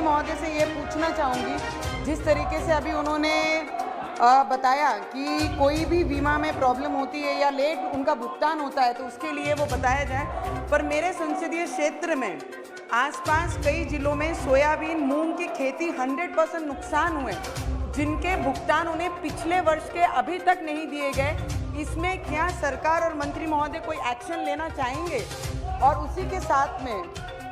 महोदय से ये पूछना चाहूँगी, जिस तरीके से अभी उन्होंने बताया कि कोई भी बीमा में प्रॉब्लम होती है या लेट उनका भुगतान होता है तो उसके लिए वो बताया जाए। पर मेरे संसदीय क्षेत्र में आसपास कई जिलों में सोयाबीन, मूंग की खेती 100% नुकसान हुए, जिनके भुगतान उन्हें पिछले वर्ष के अभी तक नहीं दिए गए। इसमें क्या सरकार और मंत्री महोदय कोई एक्शन लेना चाहेंगे? और उसी के साथ में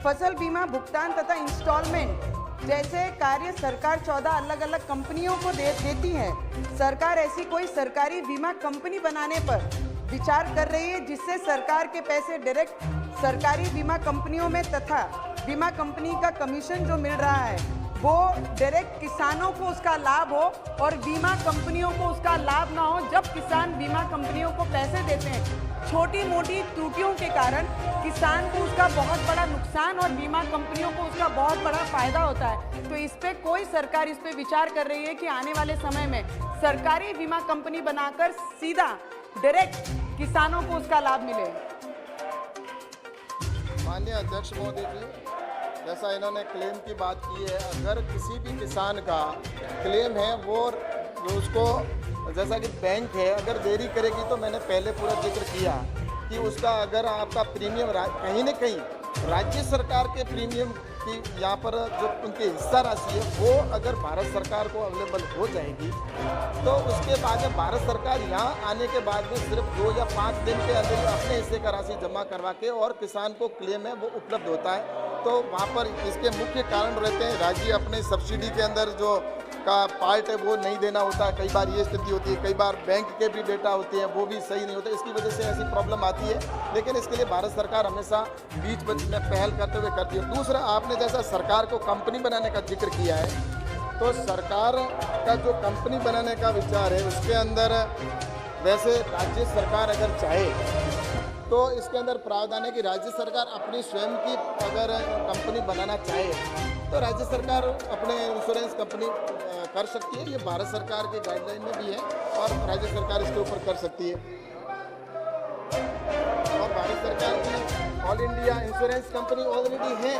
फसल बीमा भुगतान तथा इंस्टॉलमेंट जैसे कार्य सरकार 14 अलग अलग कंपनियों को देती है। सरकार ऐसी कोई सरकारी बीमा कंपनी बनाने पर विचार कर रही है जिससे सरकार के पैसे डायरेक्ट सरकारी बीमा कंपनियों में तथा बीमा कंपनी का कमीशन जो मिल रहा है वो डायरेक्ट किसानों को उसका लाभ हो और बीमा कंपनियों को उसका लाभ ना हो। जब किसान बीमा कंपनियों को पैसे देते हैं, छोटी मोटी त्रुटियों के कारण किसान को उसका बहुत बड़ा नुकसान और बीमा कंपनियों को उसका बहुत बड़ा फायदा होता है। तो इस पे कोई सरकार इस पे विचार कर रही है कि आने वाले समय में सरकारी बीमा कंपनी बनाकर सीधा डायरेक्ट किसानों को उसका लाभ मिले। माननीय अध्यक्ष महोदय जी, जैसा इन्होंने क्लेम की बात की है, अगर किसी भी किसान का क्लेम है वो उसको जैसा कि बैंक है अगर देरी करेगी तो मैंने पहले पूरा जिक्र किया कि उसका अगर आपका प्रीमियम कहीं न कहीं राज्य सरकार के प्रीमियम की यहाँ पर जो उनकी हिस्सा राशि है वो अगर भारत सरकार को अवेलेबल हो जाएगी तो उसके बाद में भारत सरकार यहाँ आने के बाद में सिर्फ 2 या 5 दिन के अंदर अपने हिस्से का राशि जमा करवा के और किसान को क्लेम है वो उपलब्ध होता है। तो वहाँ पर इसके मुख्य कारण रहते हैं राज्य अपने सब्सिडी के अंदर जो का पार्ट है वो नहीं देना होता है। कई बार ये स्थिति होती है, कई बार बैंक के भी डेटा होते हैं वो भी सही नहीं होते, इसकी वजह से ऐसी प्रॉब्लम आती है। लेकिन इसके लिए भारत सरकार हमेशा बीच में पहल करते हुए करती है। दूसरा, आपने जैसा सरकार को कंपनी बनाने का जिक्र किया है, तो सरकार का जो कंपनी बनाने का विचार है उसके अंदर वैसे राज्य सरकार अगर चाहे तो इसके अंदर प्रावधान है कि राज्य सरकार अपनी स्वयं की अगर कंपनी बनाना चाहे तो राज्य सरकार अपने इंश्योरेंस कंपनी कर सकती है। ये भारत सरकार के गाइडलाइन में भी है और राज्य सरकार इसके ऊपर कर सकती है। और भारत सरकार की all India insurance company already है,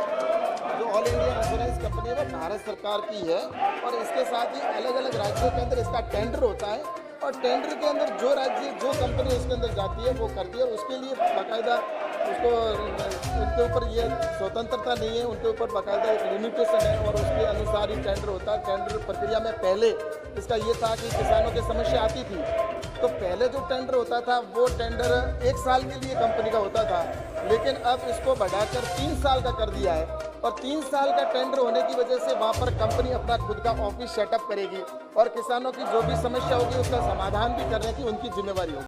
जो ऑल इंडिया इंश्योरेंस कंपनी है वो भारत सरकार की है। और इसके साथ ही अलग अलग राज्यों के अंदर इसका टेंडर होता है और टेंडर के अंदर जो राज्य जो कंपनी उसके अंदर जाती है वो करती है। उसके लिए बाकायदा उसको उनके ऊपर ये स्वतंत्रता नहीं है, उनके ऊपर बाकायदा एक लिमिटेशन है और उसके अनुसार ही टेंडर होता है। टेंडर प्रक्रिया में पहले इसका ये था कि किसानों की समस्या आती थी तो पहले जो टेंडर होता था वो टेंडर 1 साल के लिए कंपनी का होता था, लेकिन अब इसको बढ़ाकर 3 साल का कर दिया है। और 3 साल का टेंडर होने की वजह से वहाँ पर कंपनी अपना खुद का ऑफिस सेटअप करेगी और किसानों की जो भी समस्या होगी उसका समाधान भी करने की उनकी जिम्मेवारी होगी।